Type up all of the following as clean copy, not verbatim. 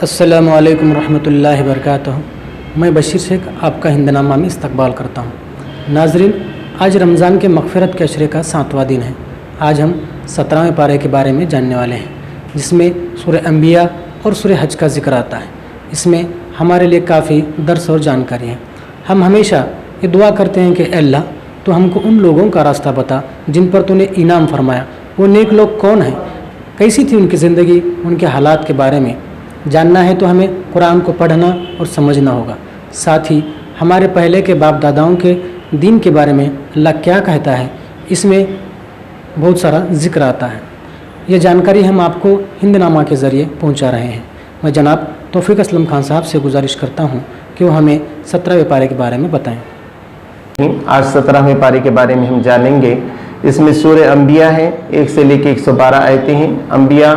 السلام علیکم ورحمۃ اللہ وبرکاتہ۔ میں بشیر شیخ آپ کا ہند نامہ میں استقبال کرتا ہوں۔ ناظرین، آج رمضان کے مغفرت کے عشرے کا 7واں دن ہے۔ آج ہم 17ویں پارے کے بارے میں جاننے والے ہیں، جس میں سورہ انبیاء اور سورہ حج کا ذکر آتا ہے۔ اس میں ہمارے لیے کافی درس اور جانکاری ہے۔ ہم ہمیشہ یہ دعا کرتے ہیں کہ اے اللہ، تو ہم کو ان لوگوں کا راستہ بتا جن پر تو نے انعام فرمایا۔ وہ نیک لوگ کون ہیں، کیسی تھی ان کی زندگی، ان کے حالات کے بارے میں جاننا ہے تو ہمیں قرآن کو پڑھنا اور سمجھنا ہوگا۔ ساتھ ہی ہمارے پہلے کے باپ داداؤں کے دین کے بارے میں اللہ کیا کہتا ہے، اس میں بہت سارا ذکر آتا ہے۔ یہ جانکاری ہم آپ کو ہند نامہ کے ذریعے پہنچا رہے ہیں۔ میں جناب توفیق اسلم خان صاحب سے گزارش کرتا ہوں کہ وہ ہمیں 17ویں پارے کے بارے میں بتائیں۔ آج 17ویں پارے کے بارے میں ہم جانیں گے۔ اس میں سورہ انبیاء ہے، 1 سے لے کے 112 آیتیں ہیں۔ انبیاء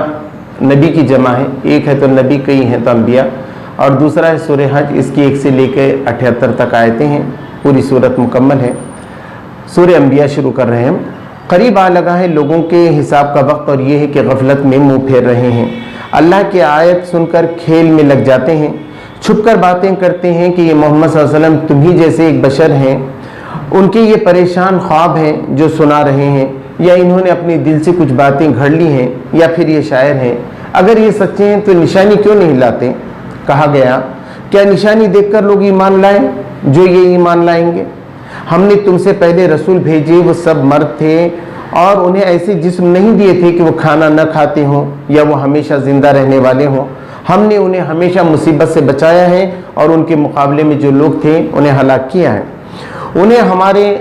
نبی کی جمع ہے، ایک ہے تو نبی، کئی ہیں تو انبیاء، اور دوسرا ہے سورہ حج، اس کی 1 سے لے کے 78 تک آیتیں ہیں۔ پوری سورت مکمل ہے۔ سورہ انبیاء شروع کر رہے ہیں ہم۔ قریب آ لگا ہے لوگوں کے حساب کا وقت، اور یہ ہے کہ غفلت میں منہ پھیر رہے ہیں۔ اللہ کی آیت سن کر کھیل میں لگ جاتے ہیں، چھپ کر باتیں کرتے ہیں کہ یہ محمد صلی اللہ علیہ وسلم تم ہی جیسے ایک بشر ہیں۔ ان کے یہ پریشان خواب ہیں جو سنا رہے ہیں، یا انہوں نے اپنے دل سے کچھ باتیں گھڑ لی ہیں، یا پھر یہ شاعر ہیں۔ اگر یہ سچے ہیں تو نشانی کیوں نہیں لاتے؟ کہا گیا، کیا نشانی دیکھ کر لوگ ایمان لائیں جو یہ ایمان لائیں گے؟ ہم نے تم سے پہلے رسول بھیجے، وہ سب مرد تھے اور انہیں ایسے جسم نہیں دیے تھے کہ وہ کھانا نہ کھاتے ہوں یا وہ ہمیشہ زندہ رہنے والے ہوں۔ ہم نے انہیں ہمیشہ مصیبت سے بچایا ہے، اور ان کے مقابلے میں جو لوگ تھے انہیں ہلاک کیا ہے۔ انہیں ہمارے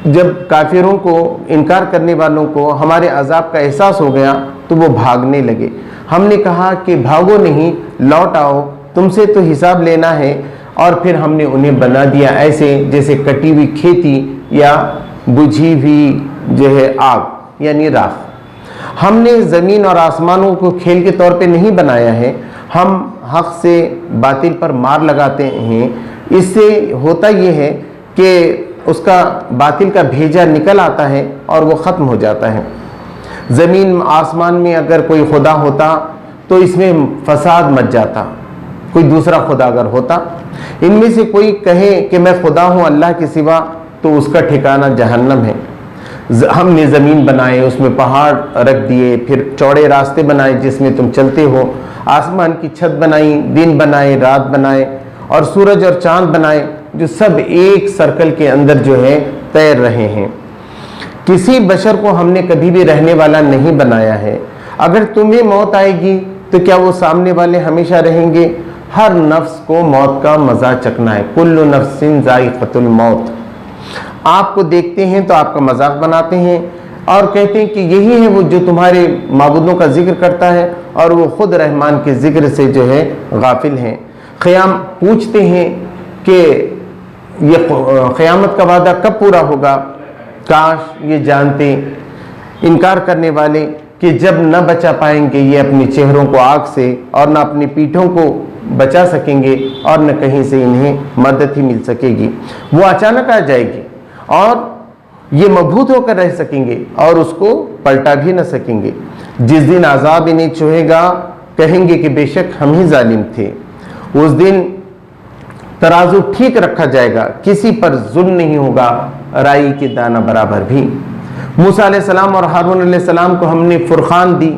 جب کافروں کو، انکار کرنے والوں کو ہمارے عذاب کا احساس ہو گیا تو وہ بھاگنے لگے۔ ہم نے کہا کہ بھاگو نہیں، لوٹ آؤ، تم سے تو حساب لینا ہے۔ اور پھر ہم نے انہیں بنا دیا ایسے جیسے کٹی ہوئی کھیتی یا بجھی ہوئی جو ہے آگ، یعنی راکھ۔ ہم نے زمین اور آسمانوں کو کھیل کے طور پہ نہیں بنایا ہے۔ ہم حق سے باطل پر مار لگاتے ہیں۔ اس سے ہوتا یہ ہے کہ اس کا باطل کا بھیجا نکل آتا ہے اور وہ ختم ہو جاتا ہے۔ زمین آسمان میں اگر کوئی خدا ہوتا تو اس میں فساد مچ جاتا، کوئی دوسرا خدا اگر ہوتا۔ ان میں سے کوئی کہے کہ میں خدا ہوں اللہ کے سوا، تو اس کا ٹھکانہ جہنم ہے۔ ہم نے زمین بنائے، اس میں پہاڑ رکھ دیے، پھر چوڑے راستے بنائے جس میں تم چلتے ہو، آسمان کی چھت بنائی، دن بنائے، رات بنائے، اور سورج اور چاند بنائے جو سب ایک سرکل کے اندر جو ہے تیر رہے ہیں۔ کسی بشر کو ہم نے کبھی بھی رہنے والا نہیں بنایا ہے۔ اگر تمہیں موت آئے گی تو کیا وہ سامنے والے ہمیشہ رہیں گے؟ ہر نفس کو موت کا مزہ چکھنا ہے۔ کل نفس ذائقۃ الموت۔ آپ کو دیکھتے ہیں تو آپ کا مذاق بناتے ہیں اور کہتے ہیں کہ یہی ہے وہ جو تمہارے معبودوں کا ذکر کرتا ہے، اور وہ خود رحمان کے ذکر سے جو ہے غافل ہیں۔ قیام پوچھتے ہیں کہ یہ قیامت کا وعدہ کب پورا ہوگا؟ کاش یہ جانتے انکار کرنے والے کہ جب نہ بچا پائیں گے یہ اپنے چہروں کو آگ سے، اور نہ اپنی پیٹھوں کو بچا سکیں گے، اور نہ کہیں سے انہیں مدد ہی مل سکے گی۔ وہ اچانک آ جائے گی اور یہ مبہوت ہو کر رہ سکیں گے اور اس کو پلٹا بھی نہ سکیں گے۔ جس دن عذاب انہیں چھوئے گا کہیں گے کہ بے شک ہم ہی ظالم تھے۔ اس دن ترازو ٹھیک رکھا جائے گا، کسی پر ظلم نہیں ہوگا، رائی کے دانہ برابر بھی۔ موسیٰ علیہ السلام اور ہارون علیہ السلام کو ہم نے فرقان دی،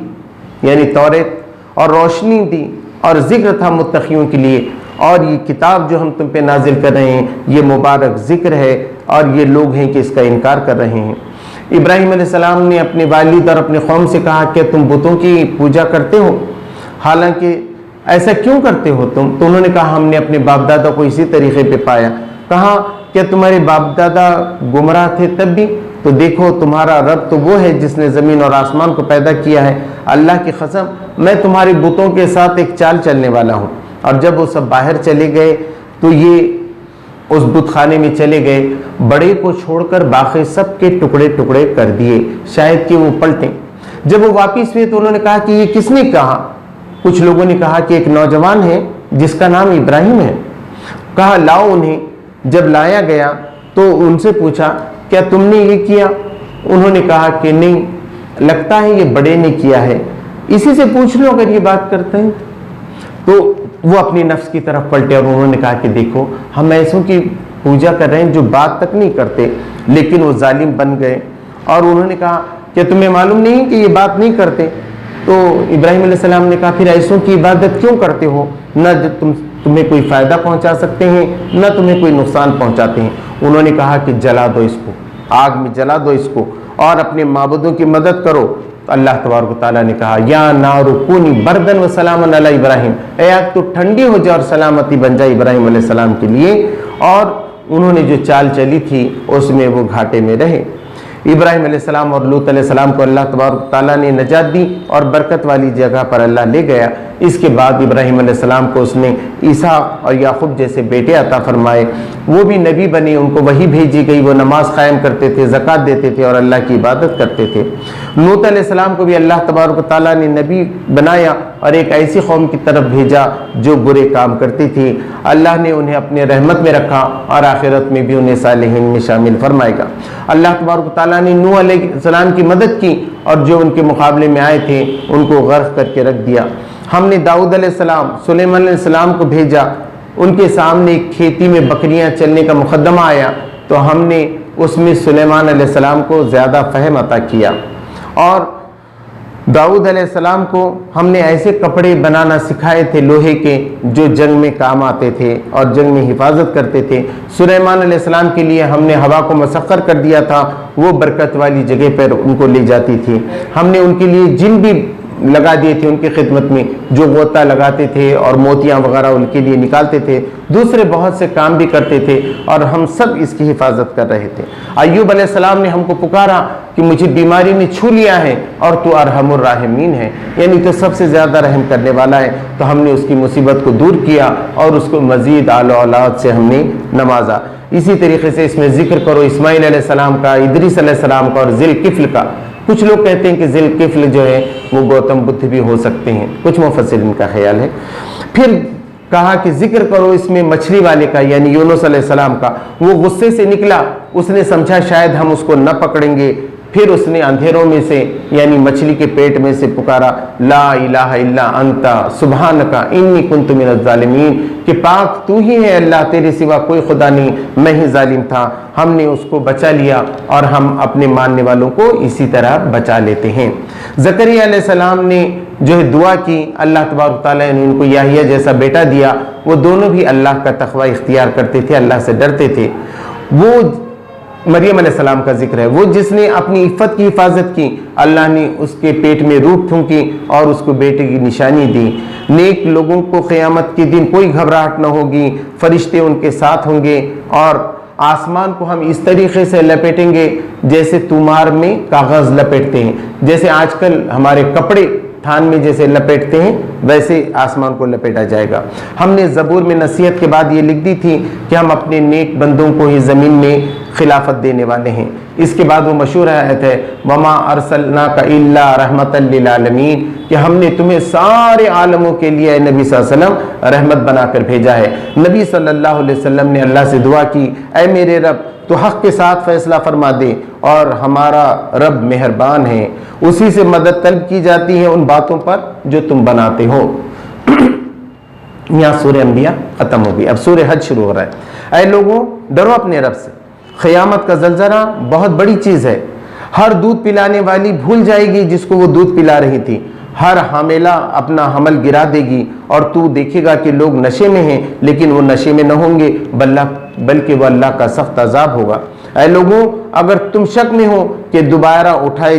یعنی توریت، اور روشنی دی، اور ذکر تھا متقیوں کے لیے۔ اور یہ کتاب جو ہم تم پہ نازل کر رہے ہیں یہ مبارک ذکر ہے، اور یہ لوگ ہیں کہ اس کا انکار کر رہے ہیں۔ ابراہیم علیہ السلام نے اپنے والد اور اپنے قوم سے کہا کہ تم بتوں کی پوجا کرتے ہو، حالانکہ ایسا کیوں کرتے ہو تم؟ تو انہوں نے کہا ہم نے اپنے باپ دادا کو اسی طریقے پہ پایا۔ کہا کیا تمہارے باپ دادا گمراہ تھے تب بھی؟ تو دیکھو تمہارا رب تو وہ ہے جس نے زمین اور آسمان کو پیدا کیا ہے۔ اللہ کی قسم میں تمہارے بتوں کے ساتھ ایک چال چلنے والا ہوں۔ اور جب وہ سب باہر چلے گئے تو یہ اس بت خانے میں چلے گئے، بڑے کو چھوڑ کر باقی سب کے ٹکڑے ٹکڑے کر دیے، شاید کہ وہ پلٹیں۔ جب وہ واپس ہوئے تو انہوں نے کہا کہ یہ کس نے کہا؟ کچھ لوگوں نے کہا کہ ایک نوجوان ہے جس کا نام ابراہیم ہے۔ کہا لاؤ انہیں۔ جب لایا گیا تو ان سے پوچھا کیا تم نے یہ کیا؟ انہوں نے کہا کہ نہیں، لگتا ہے یہ بڑے نے کیا ہے، اسی سے پوچھ لو اگر یہ بات کرتے ہیں۔ تو وہ اپنی نفس کی طرف پلٹے اور انہوں نے کہا کہ دیکھو ہم ایسوں کی پوجا کر رہے ہیں جو بات تک نہیں کرتے، لیکن وہ ظالم بن گئے۔ اور انہوں نے کہا کہ تمہیں معلوم نہیں کہ یہ بات نہیں کرتے؟ تو ابراہیم علیہ السلام نے کہا پھر ایسوں کی عبادت کیوں کرتے ہو؟ نہ تمہیں کوئی فائدہ پہنچا سکتے ہیں، نہ تمہیں کوئی نقصان پہنچاتے ہیں۔ انہوں نے کہا کہ جلا دو اس کو، آگ میں جلا دو اس کو اور اپنے معبودوں کی مدد کرو۔ تو اللہ تبارک و تعالیٰ نے کہا یا نار کونی بردن و سلام علی ابراہیم، اے آگ تو ٹھنڈی ہو جائے اور سلامتی بن جائے ابراہیم علیہ السلام کے لیے۔ اور انہوں نے جو چال چلی تھی اس میں وہ گھاٹے میں رہے۔ ابراہیم علیہ السلام اور لوط علیہ السلام کو اللہ تبارک و تعالیٰ نے نجات دی اور برکت والی جگہ پر اللہ لے گیا۔ اس کے بعد ابراہیم علیہ السلام کو اس نے عیسیٰ اور یعقوب جیسے بیٹے عطا فرمائے، وہ بھی نبی بنے، ان کو وحی بھیجی گئی، وہ نماز قائم کرتے تھے، زکوٰۃ دیتے تھے اور اللہ کی عبادت کرتے تھے۔ لوط علیہ السلام کو بھی اللہ تبارک و تعالیٰ نے نبی بنایا اور ایک ایسی قوم کی طرف بھیجا جو برے کام کرتی تھی۔ اللہ نے انہیں اپنے رحمت میں رکھا اور آخرت میں بھی انہیں صالحین میں شامل فرمائے گا۔ اللہ تبارک و تعالیٰ نے نوح علیہ السلام کی مدد کی اور جو ان کے مقابلے میں آئے تھے ان کو غرق کر کے رکھ دیا۔ ہم نے داؤد علیہ السلام، سلیمان علیہ السلام کو بھیجا، ان کے سامنے ایک کھیتی میں بکریاں چلنے کا مقدمہ آیا تو ہم نے اس میں سلیمان علیہ السلام کو زیادہ فہم عطا کیا۔ اور داؤد علیہ السلام کو ہم نے ایسے کپڑے بنانا سکھائے تھے لوہے کے جو جنگ میں کام آتے تھے اور جنگ میں حفاظت کرتے تھے۔ سلیمان علیہ السلام کے لیے ہم نے ہوا کو مسخر کر دیا تھا، وہ برکت والی جگہ پر ان کو لے جاتی تھی۔ ہم نے ان کے لیے جن بھی لگا دیے تھے ان کی خدمت میں، جو غوطہ لگاتے تھے اور موتیاں وغیرہ ان کے لیے نکالتے تھے، دوسرے بہت سے کام بھی کرتے تھے اور ہم سب اس کی حفاظت کر رہے تھے۔ ایوب علیہ السلام نے ہم کو پکارا کہ مجھے بیماری نے چھو لیا ہے اور تو ارحم الراحمین ہے، یعنی تو سب سے زیادہ رحم کرنے والا ہے۔ تو ہم نے اس کی مصیبت کو دور کیا اور اس کو مزید آل و اولاد سے ہم نے نوازا۔ اسی طریقے سے اس میں ذکر کرو اسماعیل علیہ السلام کا، ادریس علیہ السلام کا اور ذی الکفل کا۔ کچھ لوگ کہتے ہیں کہ ذی الکفل جو ہے وہ گوتم بدھ بھی ہو سکتے ہیں، کچھ مفسرین کا خیال ہے۔ پھر کہا کہ ذکر کرو اس میں مچھلی والے کا، یعنی یونس علیہ السلام کا۔ وہ غصے سے نکلا، اس نے سمجھا شاید ہم اس کو نہ پکڑیں گے، پھر اس نے اندھیروں میں سے یعنی مچھلی کے پیٹ میں سے پکارا لا الہ الا انت سبحانک انی کنت من الظالمین، کہ پاک تو ہی ہے اللہ، تیرے سوا کوئی خدا نہیں، میں ہی ظالم تھا۔ ہم نے اس کو بچا لیا اور ہم اپنے ماننے والوں کو اسی طرح بچا لیتے ہیں۔ زکریا علیہ السلام نے جو ہے دعا کی، اللہ تبارک تعالیٰ نے ان کو یحییٰ جیسا بیٹا دیا۔ وہ دونوں بھی اللہ کا تقوی اختیار کرتے تھے، اللہ سے ڈرتے تھے۔ وہ مریم علیہ السلام کا ذکر ہے، وہ جس نے اپنی عفت کی حفاظت کی، اللہ نے اس کے پیٹ میں روح پھونکی اور اس کو بیٹے کی نشانی دی۔ نیک لوگوں کو قیامت کے دن کوئی گھبراہٹ نہ ہوگی، فرشتے ان کے ساتھ ہوں گے اور آسمان کو ہم اس طریقے سے لپیٹیں گے جیسے تومار میں کاغذ لپیٹتے ہیں، جیسے آج کل ہمارے کپڑے تھان میں جیسے لپیٹتے ہیں ویسے آسمان کو لپیٹا جائے گا۔ ہم نے زبور میں نصیحت کے بعد یہ لکھ دی تھی کہ ہم اپنے نیک بندوں کو ہی زمین میں خلافت دینے والے ہیں۔ اس کے بعد وہ مشہور آیت ہے وما ارسلناک الا رحمتا للعالمین، کہ ہم نے تمہیں سارے عالموں کے لیے نبی صلی اللہ علیہ وسلم رحمت بنا کر بھیجا ہے۔ نبی صلی اللہ علیہ وسلم نے اللہ سے دعا کی اے میرے رب تو حق کے ساتھ فیصلہ فرما دے، اور ہمارا رب مہربان ہے، اسی سے مدد طلب کی جاتی ہے ان باتوں پر جو تم بناتے ہو۔ یہاں سورہ انبیاء ختم ہو گئی، اب سورہ حج شروع ہو رہا ہے۔ اے لوگوں ڈرو اپنے رب سے، قیامت کا زلزلہ بہت بڑی چیز ہے۔ ہر دودھ پلانے والی بھول جائے گی جس کو وہ دودھ پلا رہی تھی، ہر حاملہ اپنا حمل گرا دے گی، اور تو دیکھے گا کہ لوگ نشے میں ہیں لیکن وہ نشے میں نہ ہوں گے بلکہ وہ اللہ کا سخت عذاب ہوگا۔ اے لوگوں اگر تم شک میں ہو کہ دوبارہ اٹھائے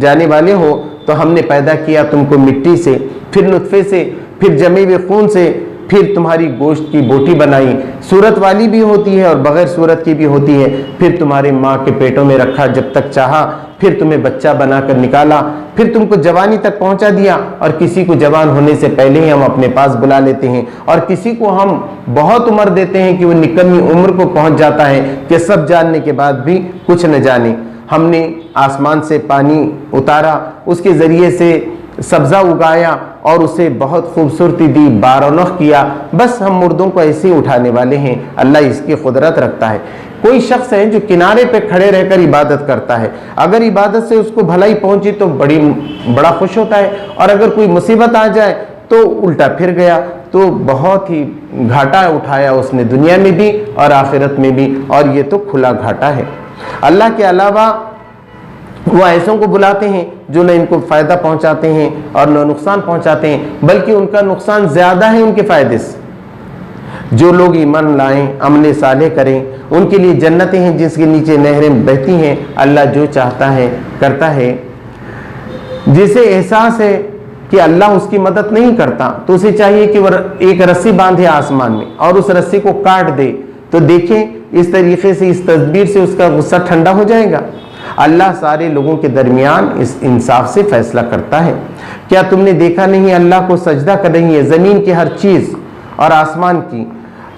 جانے والے ہو تو ہم نے پیدا کیا تم کو مٹی سے، پھر نطفے سے، پھر جمے ہوئے خون سے، پھر تمہاری گوشت کی بوٹی بنائی، صورت والی بھی ہوتی ہے اور بغیر صورت کی بھی ہوتی ہے، پھر تمہارے ماں کے پیٹوں میں رکھا جب تک چاہا، پھر تمہیں بچہ بنا کر نکالا، پھر تم کو جوانی تک پہنچا دیا، اور کسی کو جوان ہونے سے پہلے ہی ہم اپنے پاس بلا لیتے ہیں، اور کسی کو ہم بہت عمر دیتے ہیں کہ وہ نکمی عمر کو پہنچ جاتا ہے کہ سب جاننے کے بعد بھی کچھ نہ جانے۔ ہم نے آسمان سے پانی اتارا، اس کے ذریعے سے سبزہ اگایا اور اسے بہت خوبصورتی دی، بارونق کیا، بس ہم مردوں کو ایسے ہی اٹھانے والے ہیں، اللہ اس کی قدرت رکھتا ہے۔ کوئی شخص ہے جو کنارے پہ کھڑے رہ کر عبادت کرتا ہے، اگر عبادت سے اس کو بھلائی پہنچی تو بڑا خوش ہوتا ہے، اور اگر کوئی مصیبت آ جائے تو الٹا پھر گیا۔ تو بہت ہی گھاٹا اٹھایا اس نے دنیا میں بھی اور آخرت میں بھی، اور یہ تو کھلا گھاٹا ہے۔ اللہ کے علاوہ وہ ایسوں کو بلاتے ہیں جو نہ ان کو فائدہ پہنچاتے ہیں اور نہ نقصان پہنچاتے ہیں، بلکہ ان کا نقصان زیادہ ہے ان کے فائدے سے۔ جو لوگ ایمان لائیں، عمل صالح کریں، ان کے لیے جنتیں ہیں جس کے نیچے نہریں بہتی ہیں۔ اللہ جو چاہتا ہے کرتا ہے۔ جسے احساس ہے کہ اللہ اس کی مدد نہیں کرتا تو اسے چاہیے کہ وہ ایک رسی باندھے آسمان میں اور اس رسی کو کاٹ دے، تو دیکھیں اس طریقے سے، اس تدبیر سے اس کا غصہ ٹھنڈا ہو جائے گا۔ اللہ سارے لوگوں کے درمیان اس انصاف سے فیصلہ کرتا ہے۔ کیا تم نے دیکھا نہیں اللہ کو سجدہ کر رہی ہے زمین کی ہر چیز اور آسمان کی،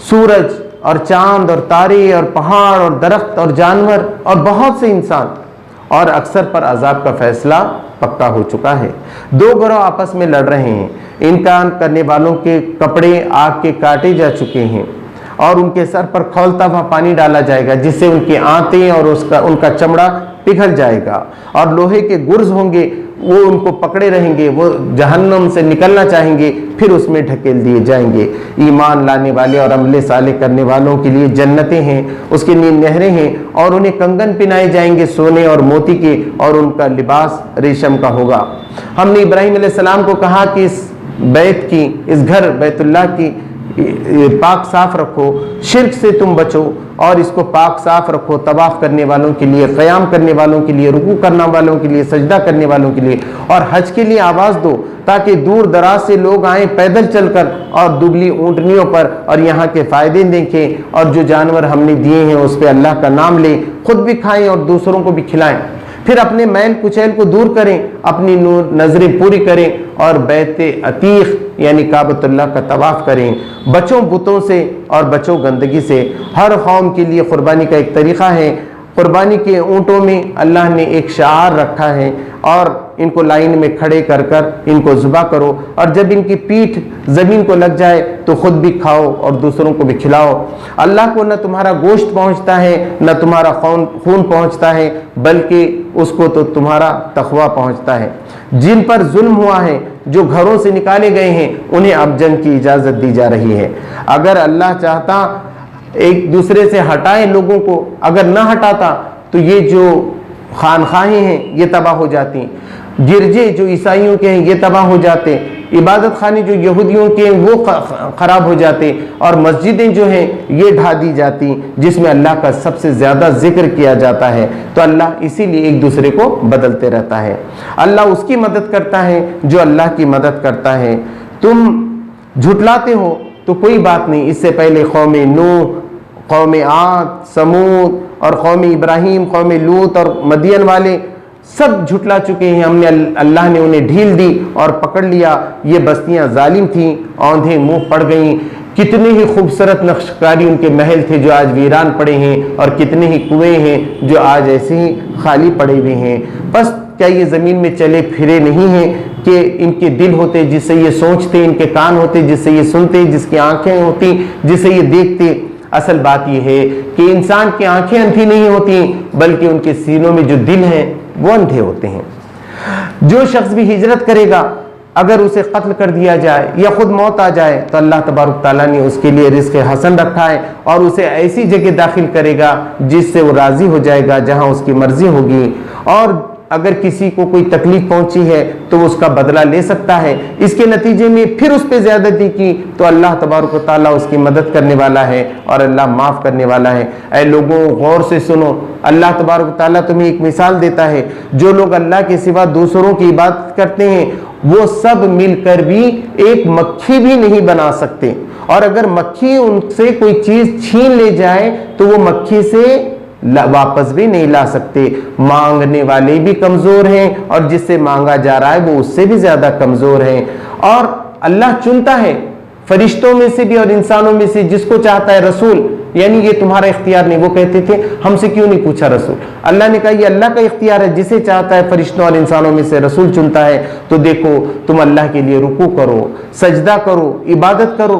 سورج اور چاند اور تارے اور پہاڑ اور درخت اور جانور اور بہت سے انسان، اور اکثر پر عذاب کا فیصلہ پکا ہو چکا ہے۔ دو گروہ آپس میں لڑ رہے ہیں، انکار کرنے والوں کے کپڑے آگ کے کاٹے جا چکے ہیں اور ان کے سر پر کھولتا ہوا پانی ڈالا جائے گا جس سے ان کی آنتیں اور ان کا چمڑا پگھل جائے گا، اور لوہے کے گرز ہوں گے، وہ ان کو پکڑے رہیں گے، وہ جہنم سے نکلنا چاہیں گے، پھر اس میں ڈھکیل دیے جائیں گے۔ ایمان لانے والے اور عمل صالح کرنے والوں کے لیے جنتیں ہیں، اس کے لیے نہریں ہیں، اور انہیں کنگن پہنائے جائیں گے سونے اور موتی کے، اور ان کا لباس ریشم کا ہوگا۔ ہم نے ابراہیم علیہ السلام کو کہا کہ اس بیت کی، اس گھر بیت اللہ کی پاک صاف رکھو، شرک سے تم بچو اور اس کو پاک صاف رکھو، طواف کرنے والوں کے لیے، قیام کرنے والوں کے لیے، رکوع کرنے والوں کے لیے، سجدہ کرنے والوں کے لیے، اور حج کے لیے آواز دو تاکہ دور دراز سے لوگ آئیں پیدل چل کر اور دبلی اونٹنیوں پر، اور یہاں کے فائدے دیکھیں، اور جو جانور ہم نے دیے ہیں اس پہ اللہ کا نام لیں، خود بھی کھائیں اور دوسروں کو بھی کھلائیں، پھر اپنے میل کچیل کو دور کریں، اپنی نظریں پوری کریں اور بیت عتیق یعنی کعبۃ اللہ کا طواف کریں، بچوں بتوں سے اور بچوں گندگی سے۔ ہر قوم کے لیے قربانی کا ایک طریقہ ہے۔ قربانی کے اونٹوں میں اللہ نے ایک شعار رکھا ہے، اور ان کو لائن میں کھڑے کر کر ان کو ذبح کرو، اور جب ان کی پیٹھ زمین کو لگ جائے تو خود بھی کھاؤ اور دوسروں کو بھی کھلاؤ۔ اللہ کو نہ تمہارا گوشت پہنچتا ہے نہ تمہارا خون پہنچتا ہے، بلکہ اس کو تو تمہارا تقویٰ پہنچتا ہے۔ جن پر ظلم ہوا ہے، جو گھروں سے نکالے گئے ہیں، انہیں اب جنگ کی اجازت دی جا رہی ہے۔ اگر اللہ چاہتا ایک دوسرے سے ہٹائے لوگوں کو، اگر نہ ہٹاتا تو یہ جو خانقاہیں ہیں یہ تباہ ہو جاتی، گرجے جو عیسائیوں کے ہیں یہ تباہ ہو جاتے، عبادت خانے جو یہودیوں کے ہیں وہ خراب ہو جاتے، اور مسجدیں جو ہیں یہ ڈھا دی جاتی جس میں اللہ کا سب سے زیادہ ذکر کیا جاتا ہے۔ تو اللہ اسی لیے ایک دوسرے کو بدلتے رہتا ہے۔ اللہ اس کی مدد کرتا ہے جو اللہ کی مدد کرتا ہے۔ تم جھٹلاتے ہو تو کوئی بات نہیں، اس سے پہلے قوم نوح، قوم عاد، سمود اور قوم ابراہیم، قوم لوط اور مدین والے سب جھٹلا چکے ہیں۔ ہم نے اللہ نے انہیں ڈھیل دی اور پکڑ لیا۔ یہ بستیاں ظالم تھیں، اوندھیں منہ پڑ گئیں۔ کتنے ہی خوبصورت نقشکاری ان کے محل تھے جو آج ویران پڑے ہیں، اور کتنے ہی کنویں ہیں جو آج ایسے ہی خالی پڑے ہوئے ہیں۔ بس کیا یہ زمین میں چلے پھرے نہیں ہیں کہ ان کے دل ہوتے جس سے یہ سوچتے، ان کے کان ہوتے جس سے یہ سنتے، جس کی آنکھیں ہوتی جس سے یہ دیکھتے؟ اصل بات یہ ہے کہ انسان کی آنکھیں اندھی نہیں ہوتی، بلکہ ان کے سینوں میں جو دل ہیں وہ اندھے ہوتے ہیں۔ جو شخص بھی ہجرت کرے گا، اگر اسے قتل کر دیا جائے یا خود موت آ جائے تو اللہ تبارک تعالیٰ نے اس کے لیے رزق حسن رکھا ہے، اور اسے ایسی جگہ داخل کرے گا جس سے وہ راضی ہو جائے گا، جہاں اس کی مرضی ہوگی۔ اور اگر کسی کو کوئی تکلیف پہنچی ہے تو وہ اس کا بدلہ لے سکتا ہے، اس کے نتیجے میں پھر اس پہ زیادتی کی تو اللہ تبارک و تعالیٰ اس کی مدد کرنے والا ہے، اور اللہ معاف کرنے والا ہے۔ اے لوگوں غور سے سنو، اللہ تبارک و تعالیٰ تمہیں ایک مثال دیتا ہے۔ جو لوگ اللہ کے سوا دوسروں کی عبادت کرتے ہیں وہ سب مل کر بھی ایک مکھی بھی نہیں بنا سکتے، اور اگر مکھی ان سے کوئی چیز چھین لے جائے تو وہ مکھی سے واپس بھی نہیں لا سکتے۔ مانگنے والے بھی کمزور ہیں، اور جس سے مانگا جا رہا ہے وہ اس سے بھی زیادہ کمزور ہیں۔ اور اللہ چنتا ہے فرشتوں میں سے بھی اور انسانوں میں سے جس کو چاہتا ہے رسول، یعنی یہ تمہارا اختیار نہیں۔ وہ کہتے تھے ہم سے کیوں نہیں پوچھا رسول؟ اللہ نے کہا یہ اللہ کا اختیار ہے، جسے چاہتا ہے فرشتوں اور انسانوں میں سے رسول چنتا ہے۔ تو دیکھو تم اللہ کے لیے رکوع کرو، سجدہ کرو، عبادت کرو،